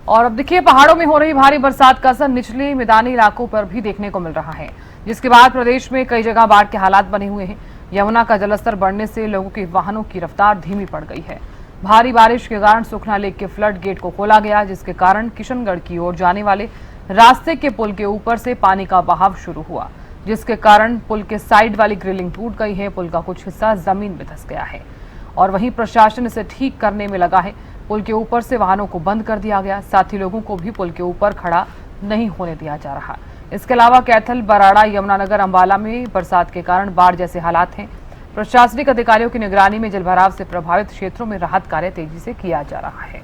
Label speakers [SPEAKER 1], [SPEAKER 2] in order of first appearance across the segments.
[SPEAKER 1] और अब देखिए पहाड़ों में हो रही भारी बरसात का असर निचले मैदानी इलाकों पर भी देखने को मिल रहा है, जिसके बाद प्रदेश में कई जगह बाढ़ के हालात बने हुए हैं। यमुना का जलस्तर बढ़ने से लोगों के वाहनों की रफ्तार धीमी पड़ गई है। भारी बारिश के कारण सुखना लेक के फ्लड गेट को खोला गया, जिसके कारण किशनगढ़ की ओर जाने वाले रास्ते के पुल के ऊपर से पानी का बहाव शुरू हुआ, जिसके कारण पुल के साइड वाली ग्रिलिंग टूट गई है। पुल का कुछ हिस्सा जमीन में धंस गया है और वहीं प्रशासन इसे ठीक करने में लगा है। पुल के ऊपर से वाहनों को बंद कर दिया गया, साथ ही लोगों को भी पुल के ऊपर खड़ा नहीं होने दिया जा रहा। इसके अलावा कैथल, बराड़ा, यमुनानगर, अंबाला में बरसात के कारण बाढ़ जैसे हालात हैं। प्रशासनिक अधिकारियों की निगरानी में जलभराव से प्रभावित क्षेत्रों में राहत कार्य तेजी से किया जा रहा है।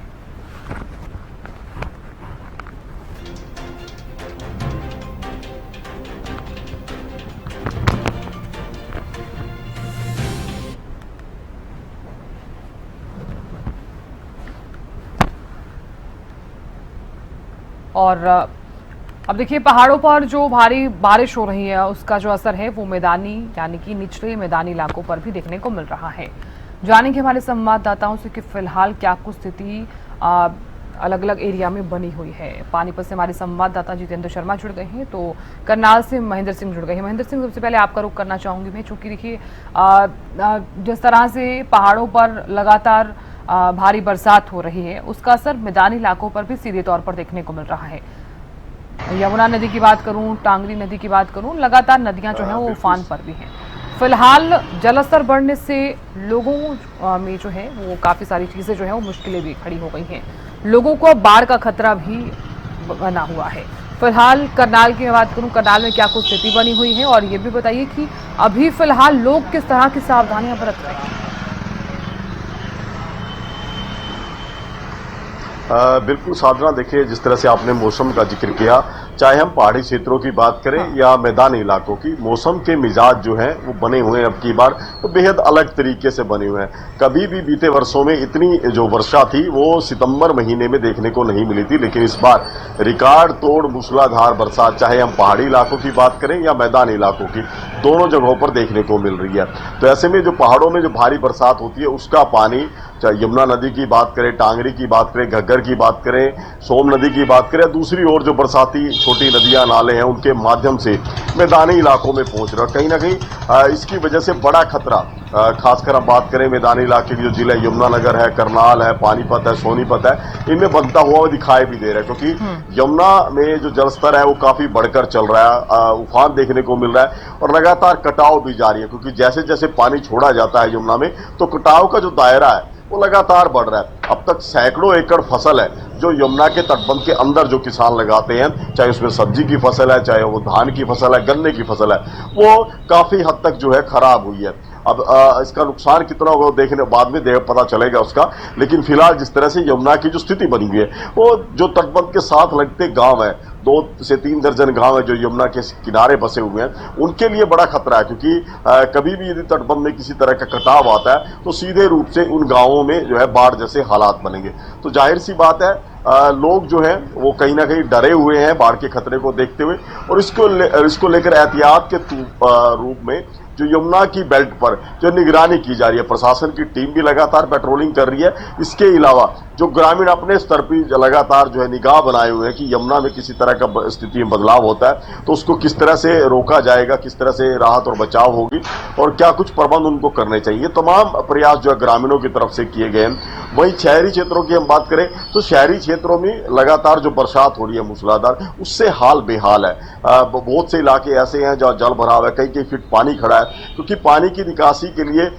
[SPEAKER 1] और अब देखिए पहाड़ों पर जो भारी बारिश हो रही है उसका जो असर है वो मैदानी यानी कि निचले मैदानी इलाकों पर भी देखने को मिल रहा है। जानेंगे हमारे संवाददाताओं से कि फिलहाल क्या कुछ स्थिति अलग अलग एरिया में बनी हुई है। पानीपत से हमारे संवाददाता जितेंद्र शर्मा जुड़ गए हैं, तो करनाल से महेंद्र सिंह जुड़ गए हैं। महेंद्र सिंह, सबसे पहले आपका रुख करना चाहूंगी मैं, चूंकि देखिए जिस तरह से पहाड़ों पर लगातार भारी बरसात हो रही है उसका असर मैदानी इलाकों पर भी सीधे तौर पर देखने को मिल रहा है। यमुना नदी की बात करूं, टांगरी नदी की बात करूं, लगातार नदियां जो हैं वो उफान पर भी हैं। फिलहाल जलस्तर बढ़ने से लोगों में जो है वो काफी सारी चीजें जो है वो मुश्किलें भी खड़ी हो गई हैं। लोगों को बाढ़ का खतरा भी बना हुआ है। फिलहाल करनाल की बात करूं, करनाल में क्या कुछ स्थिति बनी हुई है और ये भी बताइए कि अभी फिलहाल लोग किस तरह की सावधानियां बरत रहे हैं।
[SPEAKER 2] बिल्कुल साधना, देखिए जिस तरह से आपने मौसम का जिक्र किया, चाहे हम पहाड़ी क्षेत्रों की बात करें या मैदानी इलाकों की, मौसम के मिजाज जो हैं वो बने हुए हैं अब की बार तो बेहद अलग तरीके से बने हुए हैं। कभी भी बीते वर्षों में इतनी जो वर्षा थी वो सितंबर महीने में देखने को नहीं मिली थी, लेकिन इस बार रिकॉर्ड तोड़ मूसलाधार बरसात, चाहे हम पहाड़ी इलाकों की बात करें या मैदानी इलाकों की, दोनों जगहों पर देखने को मिल रही है। तो ऐसे में जो पहाड़ों में जो भारी बरसात होती है उसका पानी, चाहे यमुना नदी की बात करें, टांगरी की बात करें, घग्गर की बात करें, सोम नदी की बात करें, दूसरी ओर जो बरसाती छोटी नदियां, नाले हैं, उनके माध्यम से मैदानी इलाकों में पहुंच रहा है। कहीं ना कहीं इसकी वजह से बड़ा खतरा, खासकर हम बात करें मैदानी इलाके की, जो जिला यमुनानगर है, करनाल है, पानीपत है, सोनीपत है, इनमें बनता हुआ दिखाई भी दे रहा है, क्योंकि यमुना में जो जलस्तर है वो काफी बढ़कर चल रहा है, उफान देखने को मिल रहा है और लगातार कटाव भी जारी है, क्योंकि जैसे जैसे पानी छोड़ा जाता है यमुना में तो कटाव का जो दायरा है वो लगातार बढ़ रहा है। अब तक सैकड़ों एकड़ फसल है जो यमुना के तटबंध के अंदर जो किसान लगाते हैं, चाहे उसमें सब्जी की फसल है, चाहे वो धान की फसल है, गन्ने की फसल है, वो काफी हद तक जो है खराब हुई है। अब इसका नुकसान कितना होगा देखने बाद में पता चलेगा उसका, लेकिन फिलहाल जिस तरह से यमुना की जो स्थिति बनी हुई है, वो जो तटबंध के साथ लगते गांव है, 2 से 3 दर्जन गांव है जो यमुना के किनारे बसे हुए हैं, उनके लिए बड़ा खतरा है, क्योंकि कभी भी यदि तटबंध में किसी तरह का कटाव आता है तो सीधे रूप से उन गांवों में जो है बाढ़ जैसे हालात बनेंगे। तो जाहिर सी बात है लोग जो हैं वो कहीं ना कहीं डरे हुए हैं बाढ़ के खतरे को देखते हुए, और इसको लेकर एहतियात के रूप में जो यमुना की बेल्ट पर जो निगरानी की जा रही है, प्रशासन की टीम भी लगातार पेट्रोलिंग कर रही है। इसके अलावा जो ग्रामीण अपने स्तर पर लगातार जो है निगाह बनाए हुए हैं कि यमुना में किसी तरह का स्थिति में बदलाव होता है तो उसको किस तरह से रोका जाएगा, किस तरह से राहत और बचाव होगी और क्या कुछ प्रबंध उनको करने चाहिए। तमाम प्रयास जो है ग्रामीणों की तरफ से किए गए हैं। वहीं शहरी क्षेत्रों की हम बात करें तो शहरी क्षेत्रों में लगातार जो बरसात हो रही है मूसलाधार, उससे हाल बेहाल है। बहुत से इलाके ऐसे हैं जहाँ जल भराव है, कई फीट पानी खड़ा है, क्योंकि पानी की निकासी के लिए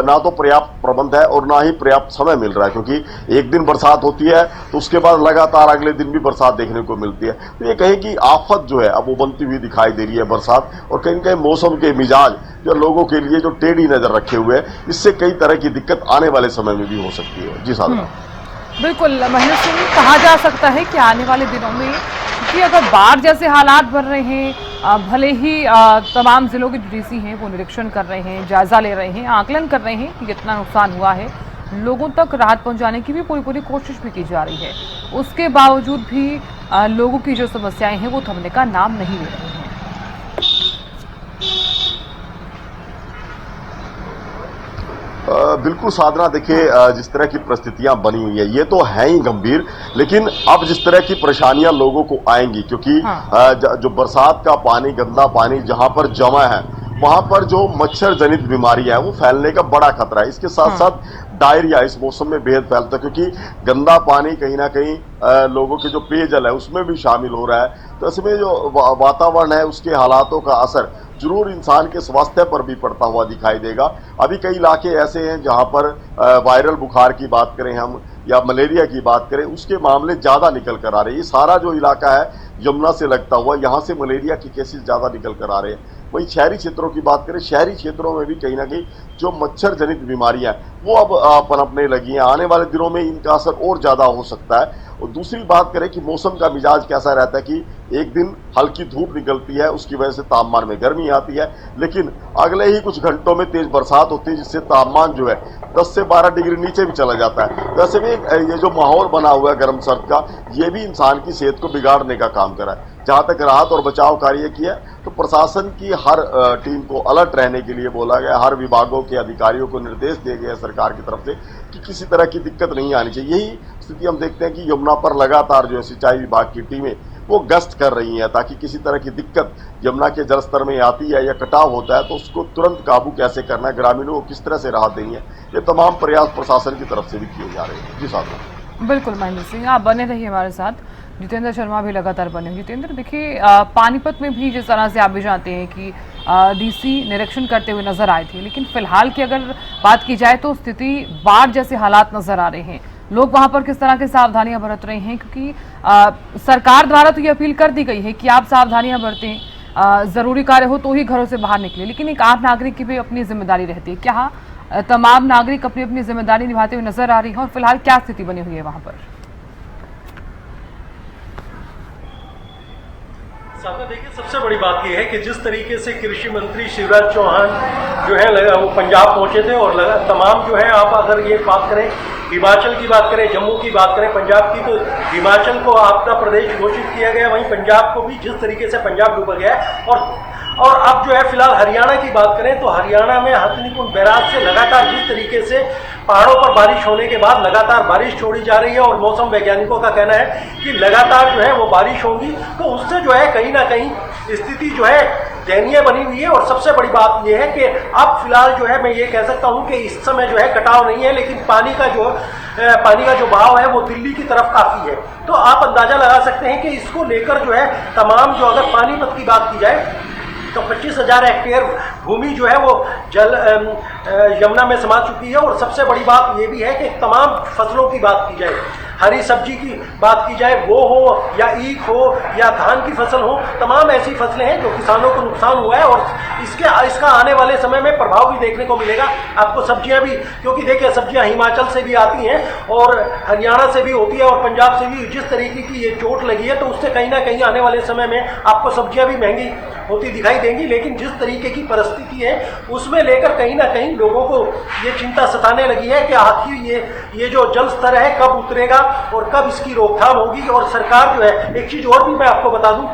[SPEAKER 2] ना तो पर्याप्त प्रबंध है और ना ही पर्याप्त समय मिल रहा है, क्योंकि एक दिन बरसात होती है तो उसके बाद लगातार अगले दिन भी बरसात देखने को मिलती है। तो ये कहें कि आफत जो है अब वो बनती हुई दिखाई दे रही है बरसात, और कहीं कहीं मौसम के मिजाज जो लोगों के लिए जो टेढ़ी नजर रखे हुए हैं, इससे कई तरह की दिक्कत आने वाले समय में भी हो सकती है। जी साधना।
[SPEAKER 1] बिल्कुल महेंद्र सिंह, कहा जा सकता है कि आने वाले दिनों में कि अगर बाढ़ जैसे हालात बन रहे हैं, भले ही तमाम जिलों के डीसी हैं वो निरीक्षण कर रहे हैं, जायजा ले रहे हैं, आकलन कर रहे हैं कि कितना नुकसान हुआ है, लोगों तक राहत पहुंचाने की भी पूरी कोशिश भी की जा रही है, उसके बावजूद भी लोगों की जो समस्याएं हैं वो थमने का नाम नहीं ले रही हैं।
[SPEAKER 2] बिल्कुल साधना, देखिए जिस तरह की परिस्थितियां बनी हुई है ये तो है ही गंभीर, लेकिन अब जिस तरह की परेशानियां लोगों को आएंगी, क्योंकि
[SPEAKER 1] हाँ।
[SPEAKER 2] जो बरसात का पानी, गंदा पानी जहां पर जमा है वहां पर जो मच्छर जनित बीमारियां है वो फैलने का बड़ा खतरा है। इसके साथ
[SPEAKER 1] हाँ।
[SPEAKER 2] साथ डायरिया इस मौसम में बेहद फैलता है, क्योंकि गंदा पानी कहीं ना कहीं लोगों के जो पेयजल है उसमें भी शामिल हो रहा है। तो इसमें जो वातावरण है उसके हालातों का असर जरूर इंसान के स्वास्थ्य पर भी पड़ता हुआ दिखाई देगा। अभी कई इलाके ऐसे हैं जहां पर वायरल बुखार की बात करें हम या मलेरिया की बात करें, उसके मामले ज्यादा निकल कर आ रहे हैं। ये सारा जो इलाका है यमुना से लगता हुआ, यहां से मलेरिया के केसेस ज्यादा निकल कर आ रहे हैं। वहीं शहरी क्षेत्रों की बात करें, शहरी क्षेत्रों में भी कहीं ना कहीं जो मच्छर जनित बीमारियां वो अब पनपने लगी हैं। आने वाले दिनों में इनका असर और ज्यादा हो सकता है। और दूसरी बात करें कि मौसम का मिजाज कैसा रहता है कि एक दिन हल्की धूप निकलती है, उसकी वजह से तापमान में गर्मी आती है, लेकिन अगले ही कुछ घंटों में तेज बरसात होती है जिससे तापमान जो है 10 से 12 डिग्री नीचे भी चला जाता है। वैसे में ये जो माहौल बना हुआ है गर्म सर्द का, ये भी इंसान की सेहत को बिगाड़ने का काम कर रहा है। जहां तक राहत और बचाव कार्य किया तो प्रशासन की हर टीम को अलर्ट रहने के लिए बोला गया, हर विभागों के अधिकारियों को निर्देश दिए गए सरकार की तरफ से कि किसी तरह की दिक्कत नहीं आनी चाहिए। यही स्थिति हम देखते हैं कि यमुना पर लगातार जो सिंचाई विभाग की टीमें वो गश्त कर रही हैं, ताकि किसी तरह की दिक्कत यमुना के जलस्तर में आती है या कटाव होता है तो उसको तुरंत काबू कैसे करना है, ग्रामीणों को किस तरह से राहत देनी है, ये तमाम प्रयास प्रशासन की तरफ से भी किए जा रहे हैं। जी साहब।
[SPEAKER 1] बिल्कुल महेंद्र सिंह, आप बने रहिए हमारे साथ। जितेंद्र शर्मा भी लगातार बने। जितेंद्र, देखिए पानीपत में भी जिस तरह से आप भी जानते हैं कि डीसी निरीक्षण करते हुए नजर आए थे, लेकिन फिलहाल की अगर बात की जाए तो स्थिति बाढ़ जैसे हालात नजर आ रहे हैं। लोग वहां पर किस तरह की सावधानियां बरत रहे हैं, क्योंकि सरकार द्वारा तो ये अपील कर दी गई है कि आप सावधानियां बरतें, जरूरी कार्य हो तो ही घरों से बाहर निकले, लेकिन एक आम नागरिक की भी अपनी जिम्मेदारी रहती है। क्या तमाम नागरिक अपनी अपनी जिम्मेदारी निभाते हुए नजर आ रही है, और फिलहाल क्या स्थिति बनी हुई है वहां पर?
[SPEAKER 3] साहब, देखिए सबसे बड़ी बात यह है कि जिस तरीके से कृषि मंत्री शिवराज चौहान जो है वो पंजाब पहुंचे थे और तमाम जो है, आप अगर ये बात करें हिमाचल की बात करें, जम्मू की बात करें, पंजाब की, तो हिमाचल को आपदा प्रदेश घोषित किया गया, वहीं पंजाब को भी जिस तरीके से पंजाब डूबा गया है। और अब जो है फिलहाल हरियाणा की बात करें तो हरियाणा में हथनीकुंड बैराज से लगातार जिस तरीके से पहाड़ों पर बारिश होने के बाद लगातार बारिश छोड़ी जा रही है और मौसम वैज्ञानिकों का कहना है कि लगातार जो है वो बारिश होगी, तो उससे जो है कहीं ना कहीं स्थिति जो है दयनीय बनी हुई है। और सबसे बड़ी बात यह है कि अब फिलहाल जो है मैं ये कह सकता हूं कि इस समय जो है कटाव नहीं है, लेकिन पानी का जो बहाव है वो दिल्ली की तरफ काफी है। तो आप अंदाजा लगा सकते हैं कि इसको लेकर जो है तमाम जो, अगर पानीपत की बात की जाए तो 25,000 हेक्टेयर भूमि जो है वो यमुना में समा चुकी है। और सबसे बड़ी बात ये भी है कि तमाम फसलों की बात की जाए, हरी सब्जी की बात की जाए, वो हो या ईख हो या धान की फसल हो, तमाम ऐसी फसलें हैं जो किसानों को नुकसान हुआ है और इसका आने वाले समय में प्रभाव भी देखने को मिलेगा। आपको सब्जियां भी, क्योंकि देखिए सब्जियां हिमाचल से भी आती हैं और हरियाणा से भी होती है और पंजाब से भी, जिस तरीके की ये चोट लगी है तो उससे कहीं ना कहीं आने वाले समय में आपको सब्जियां भी महंगी होती दिखाई देंगी। लेकिन जिस तरीके की परिस्थिति है उसमें लेकर कहीं ना कहीं लोगों को ये चिंता सताने लगी है कि आखिर ये जो जल स्तर है कब उतरेगा और कब इसकी रोकथाम होगी। और सरकार जो है, एक चीज और भी मैं आपको बता दूं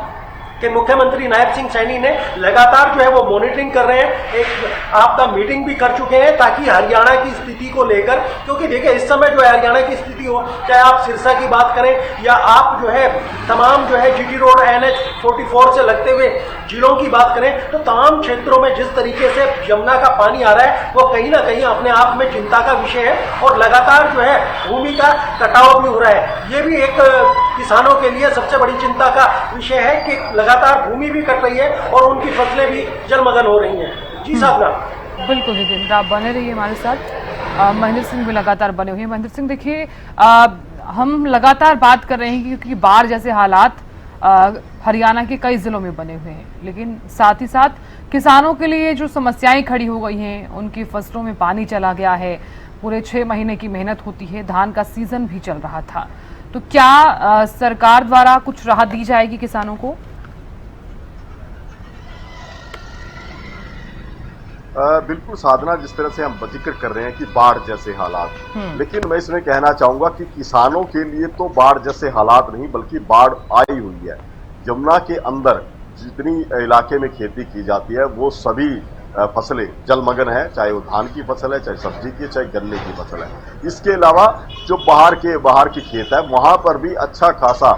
[SPEAKER 3] कि मुख्यमंत्री नायब सिंह सैनी ने लगातार जो है वो मॉनिटरिंग कर रहे हैं, एक आपदा मीटिंग भी कर चुके हैं ताकि हरियाणा की स्थिति को लेकर, क्योंकि देखिए इस समय जो है हरियाणा की स्थिति हो, चाहे आप सिरसा की बात करें या आप जो है तमाम जो है जीटी रोड NH 44 से लगते हुए जिलों की बात करें, तो तमाम क्षेत्रों में जिस तरीके से यमुना का पानी आ रहा है वो कहीं ना कहीं अपने आप में चिंता का विषय है। और लगातार जो है भूमि का कटाव भी हो रहा है, ये भी एक किसानों के लिए सबसे बड़ी चिंता का विषय है कि लगातार भूमि भी कट रही है और उनकी फसलें भी जलमग्न हो रही हैं। जी साहब ना।
[SPEAKER 1] बिल्कुल जितेंद्र, आप बने रहिए हमारे साथ। महेंद्र सिंह भी लगातार बने हुए हैं। महेंद्र सिंह, देखिए हम लगातार बात कर रहे हैं क्योंकि बाढ़ जैसे हालात हरियाणा के कई जिलों में बने हुए हैं, लेकिन साथ ही साथ किसानों के लिए जो समस्याएं खड़ी हो गई हैं, उनकी फसलों में पानी चला गया है, पूरे 6 महीने की मेहनत होती है, धान का सीजन भी चल रहा था, तो क्या सरकार द्वारा कुछ राहत दी जाएगी किसानों को?
[SPEAKER 2] बिल्कुल साधना, जिस तरह से हम जिक्र कर रहे हैं कि बाढ़ जैसे हालात, लेकिन मैं इसमें कहना चाहूंगा कि किसानों के लिए तो बाढ़ जैसे हालात नहीं बल्कि बाढ़ आई हुई है। यमुना के अंदर जितनी इलाके में खेती की जाती है वो सभी फसलें जलमग्न है, चाहे वो धान की फसल है, चाहे सब्जी की, चाहे गन्ने की फसल है। इसके अलावा जो बाहर के खेत है वहां पर भी अच्छा खासा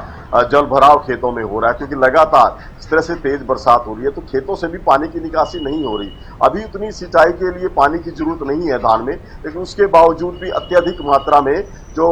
[SPEAKER 2] जल भराव खेतों में हो रहा है, क्योंकि लगातार इस तरह से तेज बरसात हो रही है तो खेतों से भी पानी की निकासी नहीं हो रही। अभी उतनी सिंचाई के लिए पानी की जरूरत नहीं है धान में, लेकिन उसके बावजूद भी अत्यधिक मात्रा में जो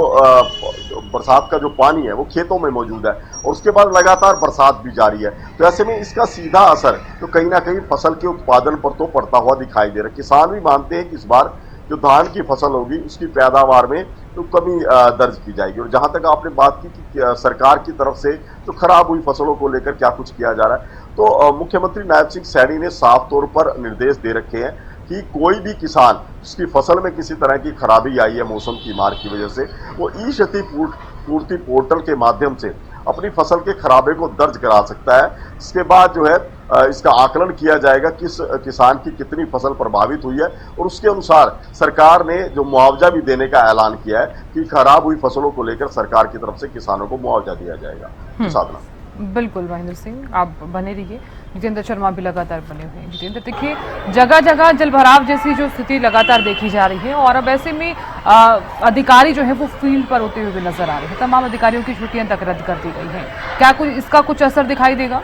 [SPEAKER 2] बरसात का जो पानी है वो खेतों में मौजूद है और उसके बाद लगातार बरसात भी जारी है। तो ऐसे में इसका सीधा असर तो कहीं ना कहीं फसल के उत्पादन पर तो पड़ता हुआ दिखाई दे रहा है। किसान भी मानते हैं कि इस बार जो धान की फसल होगी उसकी पैदावार में तो कमी दर्ज की जाएगी। और जहां तक आपने बात की कि सरकार की तरफ से जो खराब हुई फसलों को लेकर क्या कुछ किया जा रहा है, तो मुख्यमंत्री नायब सिंह सैनी ने साफ तौर पर निर्देश दे रखे हैं कि कोई भी किसान जिसकी फसल में किसी तरह की खराबी आई है मौसम की मार की वजह से, वो ई क्षतिपूर्ति पोर्टल के माध्यम से अपनी फसल के खराबे को दर्ज करा सकता है। इसके बाद जो है इसका आकलन किया जाएगा किस किसान की कितनी फसल प्रभावित हुई है और उसके अनुसार सरकार ने जो मुआवजा भी देने का ऐलान किया है कि खराब हुई फसलों को लेकर सरकार की तरफ से किसानों को मुआवजा दिया जाएगा। साधना
[SPEAKER 1] बिल्कुल महेंद्र सिंह, आप बने रहिए। जितेंद्र शर्मा भी लगातार बने हुए हैं। जितेंद्र, देखिए जगह जगह जलभराव जैसी जो स्थिति लगातार देखी जा रही है और अब ऐसे में अधिकारी जो है वो फील्ड पर होते हुए नजर आ रहे हैं। तमाम अधिकारियों की छुट्टियां तक रद्द कर दी गई हैं। क्या इसका कुछ असर दिखाई देगा?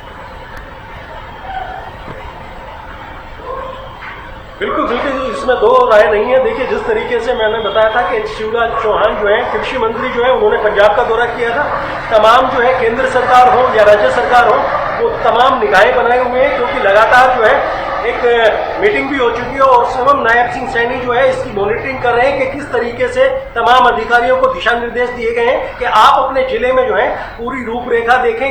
[SPEAKER 3] बिल्कुल बिल्कुल, इसमें दो राय नहीं है। देखिए, जिस तरीके से मैंने बताया था कि शिवराज चौहान जो है कृषि मंत्री जो है उन्होंने पंजाब का दौरा किया था। तमाम जो है केंद्र सरकार हो या राज्य सरकार हो वो तमाम निगाहें बनाए हुए हैं, क्योंकि लगातार जो है एक मीटिंग भी हो चुकी है और स्वयं नायब सिंह सैनी जो है इसकी मॉनिटरिंग कर रहे हैं कि किस तरीके से तमाम अधिकारियों को दिशा निर्देश दिए गए हैं कि आप अपने जिले में जो है पूरी रूपरेखा देखें,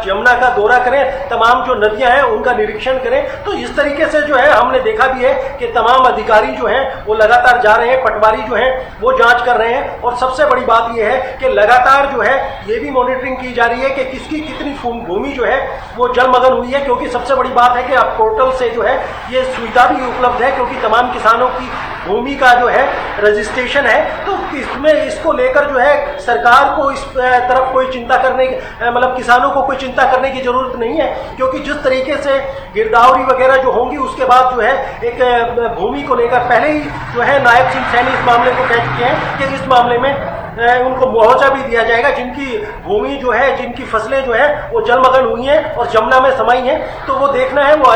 [SPEAKER 3] यमुना का दौरा करें, तमाम जो नदियां हैं उनका निरीक्षण करें। तो इस तरीके से जो है हमने देखा भी है कि तमाम अधिकारी जो हैं वो लगातार जा रहे हैं, पटवारी जो हैं वो जांच कर रहे हैं। और सबसे बड़ी बात यह है कि लगातार जो है ये भी मॉनिटरिंग की जा रही है कि किसकी कितनी भूमि जो है वो जलमग्न हुई है, क्योंकि सबसे बड़ी बात है कि अब पोर्टल से जो है ये सुविधा भी उपलब्ध है, क्योंकि तमाम किसानों की भूमि का जो है रजिस्ट्रेशन है। तो इसमें इसको लेकर जो है सरकार को इस तरफ कोई चिंता करने मतलब किसानों को कोई चिंता करने की जरूरत नहीं है, क्योंकि जिस तरीके से गिरदावरी वगैरह जो होंगी उसके बाद जो है एक भूमि को लेकर पहले ही जो है नायब सिंह सैनी इस मामले को कह चुके हैं कि इस मामले में उनको मुआवजा भी दिया जाएगा जिनकी भूमि जो है, जिनकी फसलें जो है वो जलमग्न हुई हैं और जमुना में समाई हैं। तो वो देखना है, वो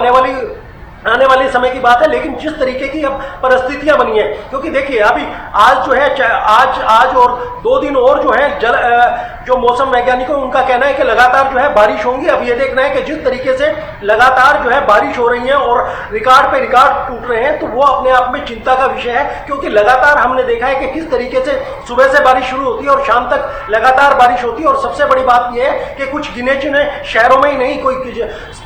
[SPEAKER 3] आने वाले समय की बात है। लेकिन जिस तरीके की अब परिस्थितियां बनी है, क्योंकि देखिए अभी आज जो है आज और 2 दिन और जो है जो मौसम वैज्ञानिकों उनका कहना है कि लगातार जो है बारिश होंगी। अब ये देखना है कि जिस तरीके से लगातार जो है बारिश हो रही है और रिकॉर्ड पे रिकॉर्ड टूट रहे हैं, तो वो अपने आप में चिंता का विषय है, क्योंकि लगातार हमने देखा है कि किस तरीके से सुबह से बारिश शुरू होती है और शाम तक लगातार बारिश होती है। और सबसे बड़ी बात यह है कि कुछ गिने चुने शहरों में ही नहीं, कोई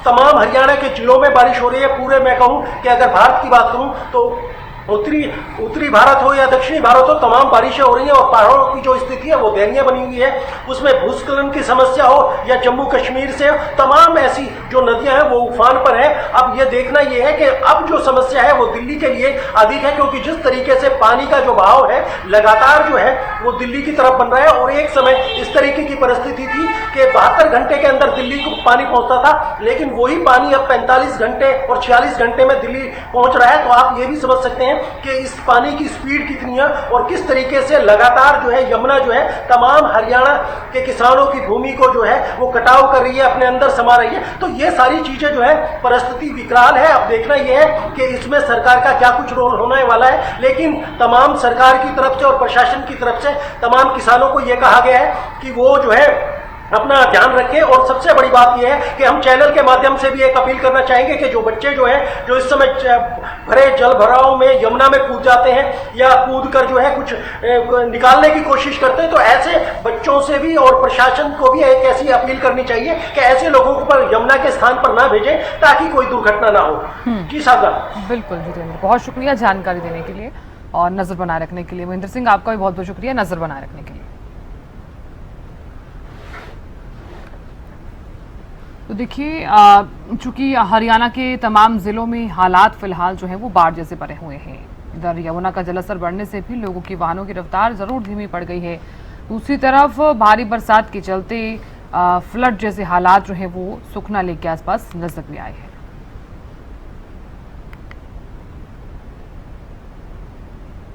[SPEAKER 3] तमाम हरियाणा के जिलों में बारिश हो रही है। पूरे मैं कहूं कि अगर भारत की बात करूं तो उत्तरी भारत हो या दक्षिणी भारत हो, तमाम बारिशें हो रही हैं और पहाड़ों की जो स्थिति है वो दयनीय बनी हुई है। उसमें भूस्खलन की समस्या हो या जम्मू कश्मीर से तमाम ऐसी जो नदियां हैं वो उफान पर है। अब ये देखना ये है कि अब जो समस्या है वो दिल्ली के लिए अधिक है, क्योंकि जिस तरीके से पानी का जो बहाव है लगातार जो है वो दिल्ली की तरफ बन रहा है। और एक समय इस तरीके की परिस्थिति थी कि 72 घंटे के अंदर दिल्ली को पानी पहुंचता था, लेकिन वही पानी अब 45 घंटे और 46 घंटे में दिल्ली पहुंच रहा है। तो आप ये भी समझ सकते हैं कि इस पानी की स्पीड कितनी है और किस तरीके से लगातार जो है यमुना जो है तमाम हरियाणा के किसानों की भूमि को जो है वो कटाव कर रही है, अपने अंदर समा रही है। तो ये सारी चीजें जो है परिस्थिति विकराल है। अब देखना यह है कि इसमें सरकार का क्या कुछ रोल होने वाला है। लेकिन तमाम सरकार की तरफ से और प्रशासन की तरफ से तमाम किसानों को यह कहा गया है कि वो जो है अपना ध्यान रखें। और सबसे बड़ी बात यह है कि हम चैनल के माध्यम से भी एक अपील करना चाहेंगे कि जो बच्चे जो हैं जो इस समय भरे जल भराव में यमुना में कूद जाते हैं या कूद कर जो है कुछ निकालने की कोशिश करते हैं, तो ऐसे बच्चों से भी और प्रशासन को भी एक ऐसी अपील करनी चाहिए कि ऐसे लोगों को पर यमुना के स्थान पर ना भेजें ताकि कोई दुर्घटना ना हो। जी सादा, बिल्कुल
[SPEAKER 1] जितेंद्र, बहुत शुक्रिया जानकारी देने के लिए और नजर बनाए रखने के लिए। महेंद्र सिंह, आपका भी बहुत बहुत शुक्रिया नजर बनाए रखने के लिए। तो देखिए, चूंकि हरियाणा के तमाम जिलों में हालात फिलहाल जो है वो बाढ़ जैसे बने हुए हैं। इधर यमुना का जलस्तर बढ़ने से भी लोगों की वाहनों की रफ्तार जरूर धीमी पड़ गई है। दूसरी तरफ भारी बरसात के चलते फ्लड जैसे हालात जो है वो सुखना लेक के आसपास नजर भी आए हैं।